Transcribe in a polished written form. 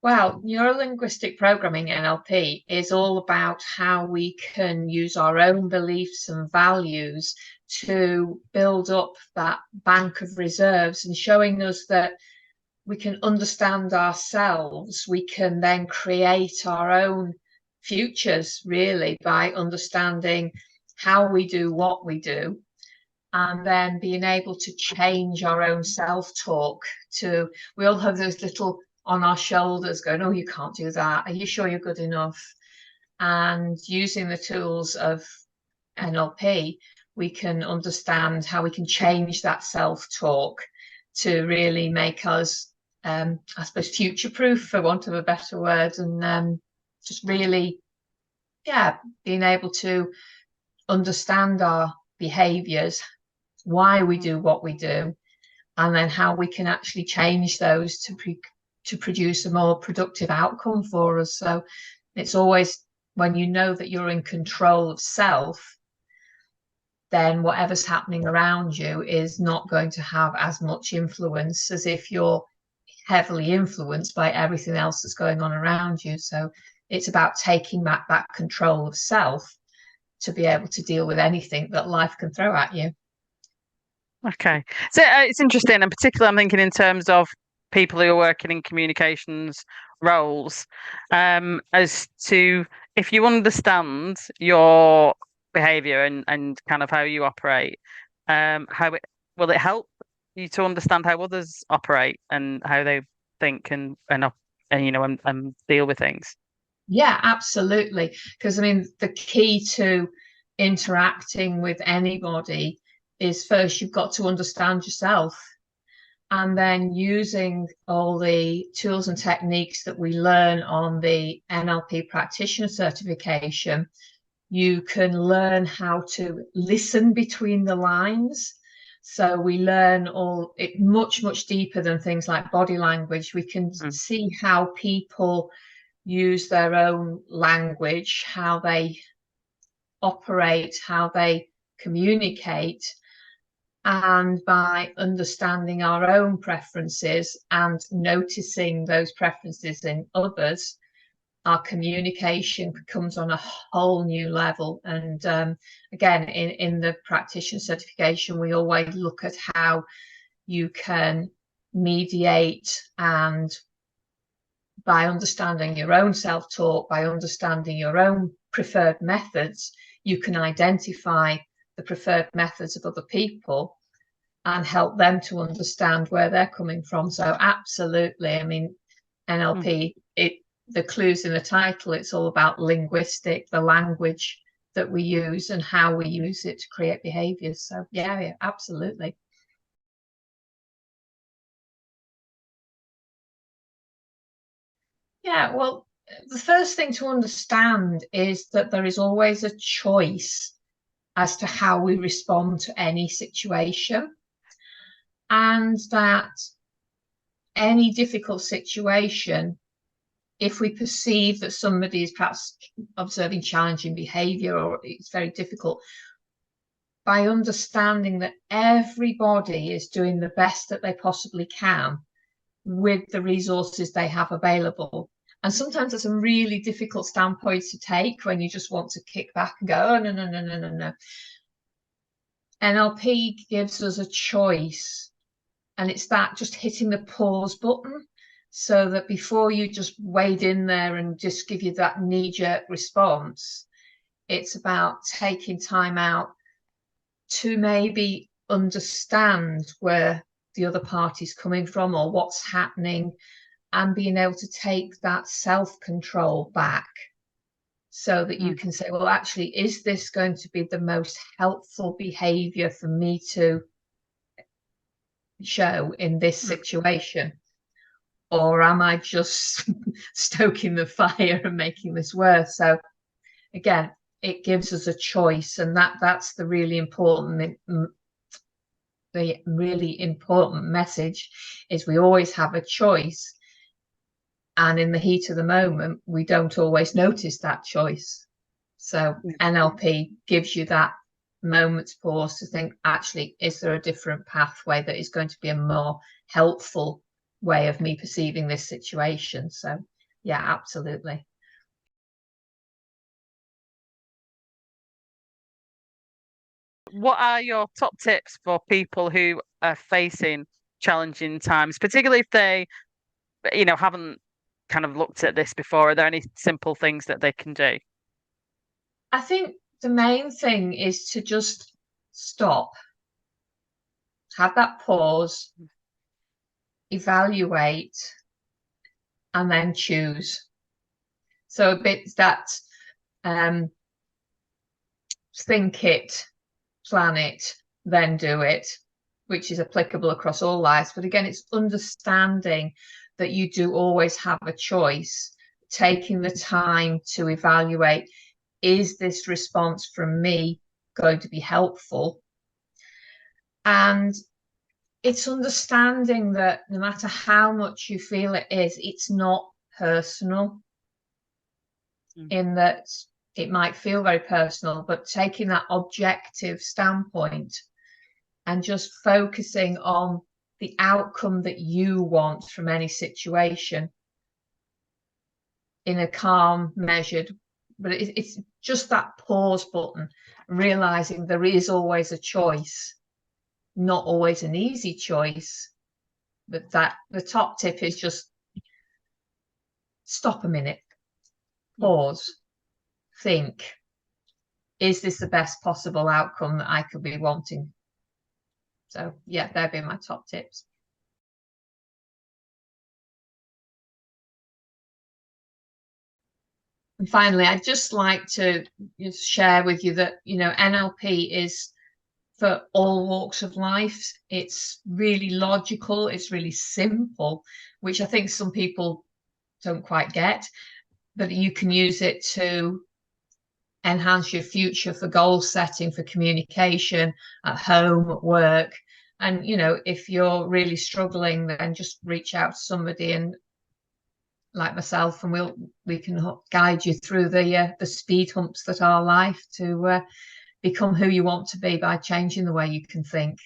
Well, neuro-linguistic programming, NLP, is all about how we can use our own beliefs and values to build up that bank of reserves, and showing us that we can understand ourselves. We can then create our own futures, really, by understanding how we do what we do, and then being able to change our own self-talk. We all have those little on our shoulders going, oh, you can't do that, are you sure you're good enough? And using the tools of NLP, we can understand how we can change that self-talk to really make us, I suppose, future-proof, for want of a better word, and just really, being able to understand our behaviours, why we do what we do, and then how we can actually change those to produce a more productive outcome for us. So it's always, when you know that you're in control of self, then whatever's happening around you is not going to have as much influence as if you're heavily influenced by everything else that's going on around you. So it's about taking back that control of self to be able to deal with anything that life can throw at you. Okay. So it's interesting, and particularly I'm thinking in terms of people who are working in communications roles, as to, if you understand your behavior and kind of how you operate, how it will it help you to understand how others operate and how they think and deal with things. Yeah, absolutely. Because I mean, the key to interacting with anybody is, first you've got to understand yourself, and then using all the tools and techniques that we learn on the NLP practitioner certification, you can learn how to listen between the lines. So we learn all it much deeper than things like body language. We can see how people use their own language, how they operate, how they communicate. And by understanding our own preferences and noticing those preferences in others, our communication comes on a whole new level. And again, in the practitioner certification, we always look at how you can mediate, and by understanding your own self-talk, by understanding your own preferred methods, you can identify the preferred methods of other people and help them to understand where they're coming from. So absolutely, I mean, NLP, the clues in the title, it's all about linguistic, the language that we use and how we use it to create behaviours. So yeah, absolutely. Yeah, well, the first thing to understand is that there is always a choice as to how we respond to any situation, and that any difficult situation, if we perceive that somebody is perhaps observing challenging behaviour or it's very difficult, by understanding that everybody is doing the best that they possibly can with the resources they have available. And sometimes it's a really difficult standpoint to take when you just want to kick back and go, oh, no, no, no, no, no, no. NLP gives us a choice, and it's that just hitting the pause button, so that before you just wade in there and just give you that knee-jerk response, it's about taking time out to maybe understand where the other party's coming from or what's happening, and being able to take that self-control back, so that you can say, well, actually, is this going to be the most helpful behavior for me to show in this situation? Or am I just stoking the fire and making this worse? So again, it gives us a choice, and that's the really important message, is we always have a choice, and in the heat of the moment we don't always notice that choice. So NLP gives you that moment's pause to think, actually, is there a different pathway that is going to be a more helpful way of me perceiving this situation? So Yeah, absolutely. What are your top tips for people who are facing challenging times, particularly if they, haven't kind of looked at this before? Are there any simple things that they can do? I think the main thing is to just stop, have that pause, evaluate, and then choose. So a bit that think it, plan it, then do it, which is applicable across all lives. But again, it's understanding that you do always have a choice, taking the time to evaluate, is this response from me going to be helpful? And it's understanding that no matter how much you feel it is, it's not personal, in that it might feel very personal, but taking that objective standpoint and just focusing on the outcome that you want from any situation in a calm, measured, but it's just that pause button, realizing there is always a choice, not always an easy choice, but that the top tip is just stop a minute, pause, think, is this the best possible outcome that I could be wanting? So yeah, they'd be my top tips. And finally, I'd just like to just share with you that, NLP is for all walks of life. It's really logical, it's really simple, which I think some people don't quite get, but you can use it to enhance your future, for goal setting, for communication at home, at work. And if you're really struggling, then just reach out to somebody, and like myself, and we can guide you through the speed humps that are life, to become who you want to be by changing the way you can think.